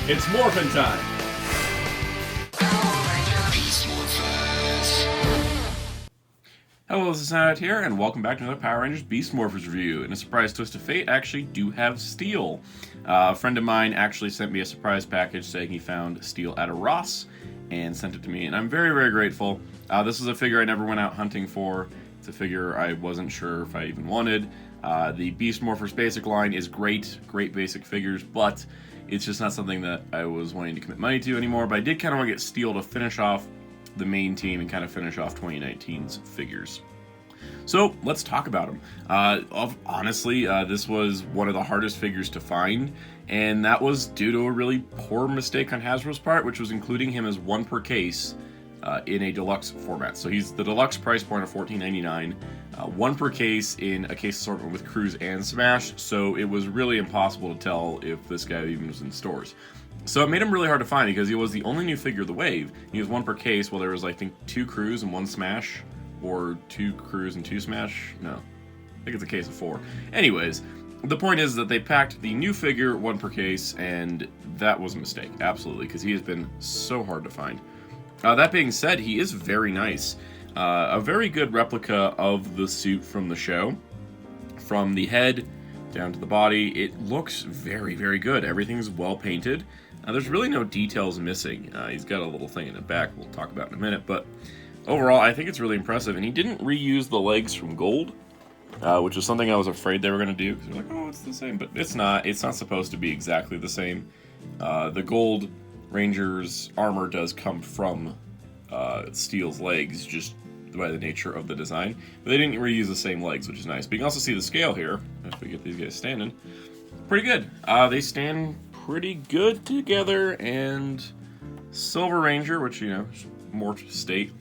It's morphin' time! Hello, this is Soundout here, and welcome back to another Power Rangers Beast Morphers review. In a surprise twist of fate, I actually do have Steel. A friend of mine actually sent me a surprise package saying he found Steel at a Ross and sent it to me, and I'm very, very grateful. This is a figure I never went out hunting for. It's a figure I wasn't sure if I even wanted. The Beast Morphers basic line is great basic figures, but it's just not something that I was wanting to commit money to anymore. But I did kind of want to get Steel to finish off the main team and kind of finish off 2019's figures. So let's talk about him. Honestly, this was one of the hardest figures to find, and that was due to a really poor mistake on Hasbro's part, which was including him as one per case in a deluxe format. So he's the deluxe price point of $14.99, one per case in a case assortment with Cruise and Smash, so it was really impossible to tell if this guy even was in stores. So it made him really hard to find because he was the only new figure of the wave. He was one per case, while there was, I think, 2 Cruise and 1 Smash, or 2 Cruise and 2 Smash? No, I think it's a case of 4. Anyways, the point is that they packed the new figure 1 per case, and that was a mistake, absolutely, because he has been so hard to find. That being said, he is very nice. A very good replica of the suit from the show. From the head down to the body, it looks very, very good. Everything's well painted. There's really no details missing. He's got a little thing in the back we'll talk about in a minute, but overall, I think it's really impressive. And he didn't reuse the legs from Gold, which is something I was afraid they were going to do, because they're like, oh, it's the same, but it's not. It's not supposed to be exactly the same. The Gold Ranger's armor does come from Steel's legs, just by the nature of the design. But they didn't reuse the same legs, which is nice. But you can also see the scale here, if we get these guys standing. Pretty good. They stand pretty good together, and Silver Ranger, which, you know, more state,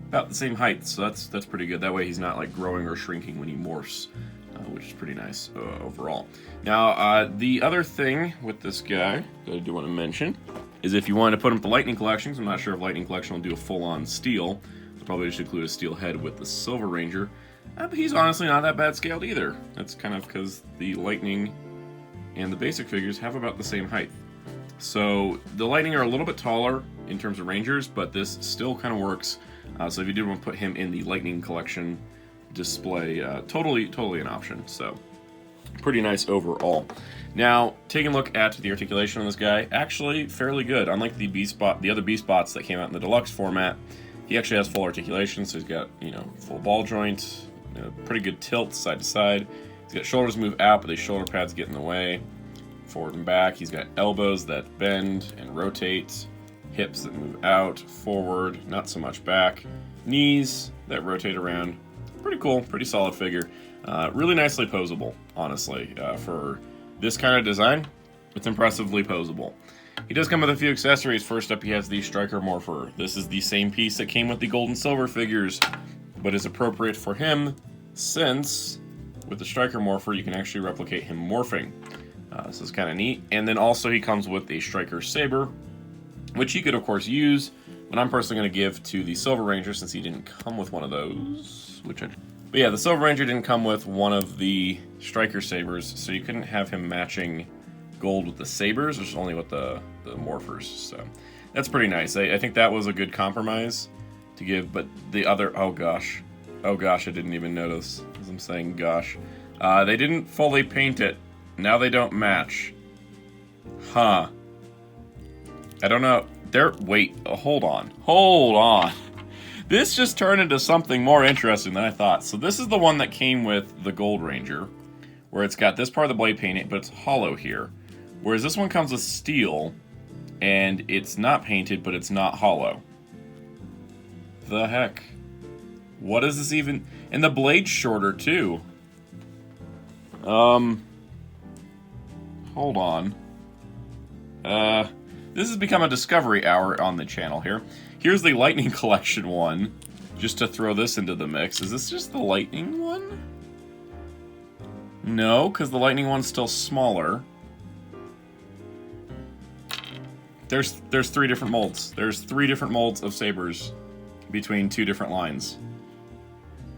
about the same height, so that's pretty good. That way he's not like growing or shrinking when he morphs, which is pretty nice overall. Now, the other thing with this guy that I do want to mention is if you wanted to put him to Lightning Collections, I'm not sure if Lightning Collection will do a full-on Steel. They'll probably just include a Steel head with the Silver Ranger. But he's honestly not that bad scaled either. That's kind of because the Lightning and the basic figures have about the same height. So the Lightning are a little bit taller in terms of Rangers, but this still kind of works. So if you did want to put him in the Lightning Collection display, totally an option. So pretty nice overall. Now, taking a look at the articulation on this guy, actually fairly good. Unlike the other Beast Bots that came out in the deluxe format, he actually has full articulation. So he's got, you know, full ball joint, pretty good tilt side to side. He's got shoulders move out, but these shoulder pads get in the way. Forward and back. He's got elbows that bend and rotate. Hips that move out, forward, not so much back. Knees that rotate around. Pretty cool, pretty solid figure. Really nicely posable, honestly. For this kind of design, it's impressively posable. He does come with a few accessories. First up, he has the Striker Morpher. This is the same piece that came with the Gold and Silver figures, but is appropriate for him since with the Striker Morpher, you can actually replicate him morphing. This is kind of neat. And then also he comes with a Striker Saber, which he could, of course, use, but I'm personally going to give to the Silver Ranger since he didn't come with one of those. But yeah, the Silver Ranger didn't come with one of the Striker Sabers, so you couldn't have him matching Gold with the Sabers, just only with the Morphers. So that's pretty nice. I think that was a good compromise to give, but the other, oh gosh, I didn't even notice, as I'm saying gosh. They didn't fully paint it. Now they don't match. Huh. I don't know. Wait, hold on. This just turned into something more interesting than I thought. So this is the one that came with the Gold Ranger, where it's got this part of the blade painted, but it's hollow here. Whereas this one comes with steel, and it's not painted, but it's not hollow. The heck? What is this even? And the blade's shorter too. Hold on. This has become a discovery hour on the channel here. Here's the Lightning Collection one, just to throw this into the mix. Is this just the Lightning one? No, because the Lightning one's still smaller. There's 3 different molds. There's 3 different molds of sabers between 2 different lines.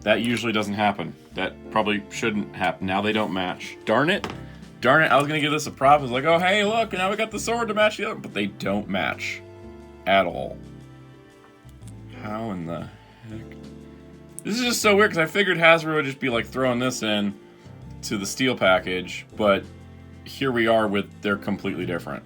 That usually doesn't happen. That probably shouldn't happen. Now they don't match. Darn it. Darn it, I was going to give this a prop. I was like, oh, hey, look, now we got the sword to match the other. But they don't match at all. How in the heck? This is just so weird, because I figured Hasbro would just be like throwing this in to the steel package, but here we are with they're completely different.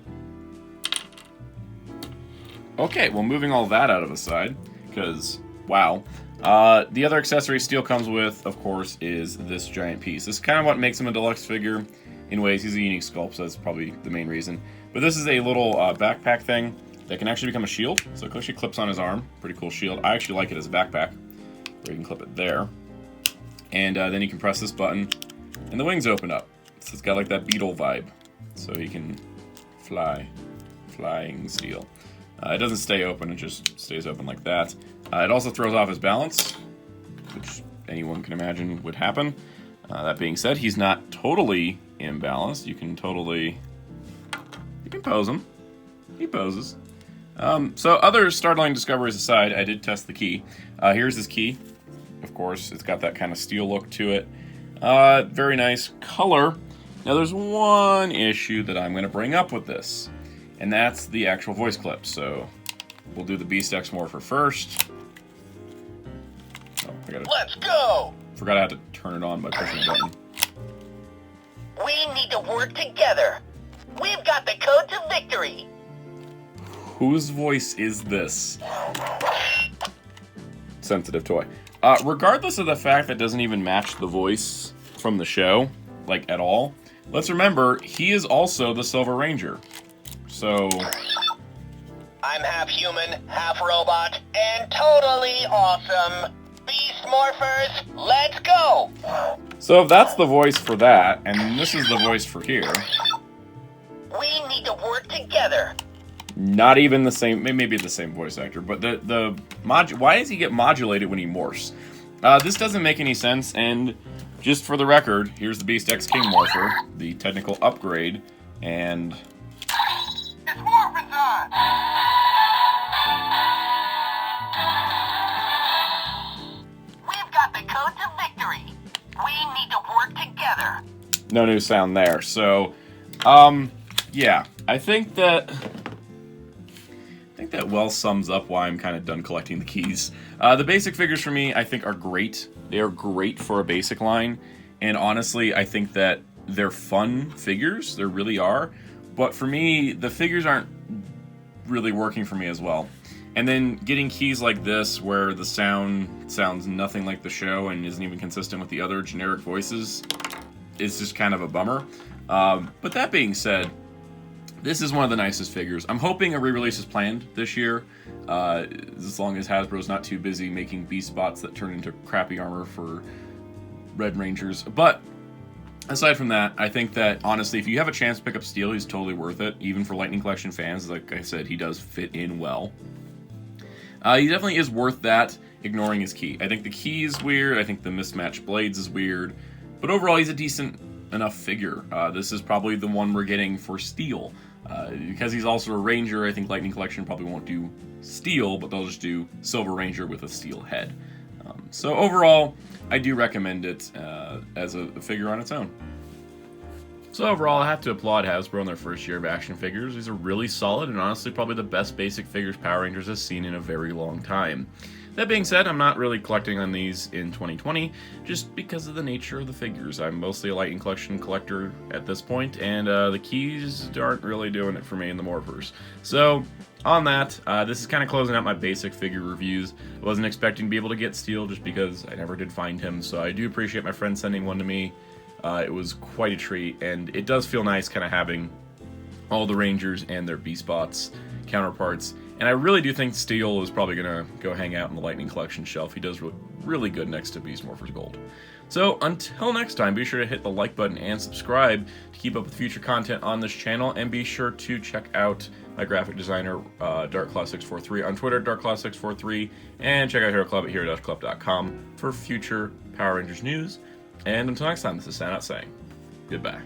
Okay, well, moving all that out of the side, because, wow. The other accessory Steel comes with, of course, is this giant piece. This is kind of what makes him a deluxe figure in ways. He's a unique sculpt, so that's probably the main reason. But this is a little backpack thing that can actually become a shield. So it actually clips on his arm. Pretty cool shield. I actually like it as a backpack, where you can clip it there. And then you can press this button, and the wings open up. So it's got like that beetle vibe. So he can fly. Flying Steel. It doesn't stay open, it just stays open like that. It also throws off his balance, which anyone can imagine would happen. That being said, he's not totally imbalanced. You can pose him. He poses. So other startling discoveries aside, I did test the key. Here's his key. Of course, it's got that kind of steel look to it. Very nice color. Now there's one issue that I'm going to bring up with this, and that's the actual voice clip. So we'll do the Beast X Morpher first. Oh, Let's go! Forgot I had to turn it on by pushing the button. We need to work together. We've got the code to victory. Whose voice is this? Sensitive toy. Regardless of the fact that it doesn't even match the voice from the show, like at all, let's remember, he is also the Silver Ranger. So... I'm half human, half robot, and totally awesome. Beast Morphers, let's go! So if that's the voice for that, and this is the voice for here... We need to work together. Not even the same, maybe the same voice actor, but why does he get modulated when he morphs? This doesn't make any sense, and just for the record, here's the Beast X King Morpher, the technical upgrade, and... It's Morphin' time! We've got the code to victory. We need to work together. No new sound there, so, yeah, I think that well sums up why I'm kind of done collecting the keys. The basic figures for me, I think, are great. They are great for a basic line, and honestly, I think that they're fun figures. They really are. But for me, the figures aren't really working for me as well. And then getting keys like this, where the sound sounds nothing like the show and isn't even consistent with the other generic voices, is just kind of a bummer. But that being said, this is one of the nicest figures. I'm hoping a re-release is planned this year, as long as Hasbro's not too busy making beast bots that turn into crappy armor for Red Rangers. But aside from that, I think that, honestly, if you have a chance to pick up Steel, he's totally worth it, even for Lightning Collection fans. Like I said, he does fit in well. He definitely is worth that, ignoring his key. I think the key is weird, I think the mismatched blades is weird, but overall he's a decent enough figure. This is probably the one we're getting for Steel. Because he's also a Ranger, I think Lightning Collection probably won't do Steel, but they'll just do Silver Ranger with a steel head. So overall, I do recommend it as a figure on its own. So overall, I have to applaud Hasbro on their first year of action figures. These are really solid and honestly probably the best basic figures Power Rangers has seen in a very long time. That being said, I'm not really collecting on these in 2020, just because of the nature of the figures. I'm mostly a Lightning Collection collector at this point, and the keys aren't really doing it for me in the Morphers. So, on that, this is kind of closing out my basic figure reviews. I wasn't expecting to be able to get Steel just because I never did find him, so I do appreciate my friend sending one to me. It was quite a treat, and it does feel nice kind of having all the Rangers and their Beast Bots counterparts. And I really do think Steel is probably going to go hang out in the Lightning Collection shelf. He does really good next to Beast Morphers Gold. So until next time, be sure to hit the like button and subscribe to keep up with future content on this channel. And be sure to check out my graphic designer, DarkClaw643, on Twitter, DarkClaw643. And check out Hero Club at hero-club.com for future Power Rangers news. And until next time, this is Soundout saying goodbye.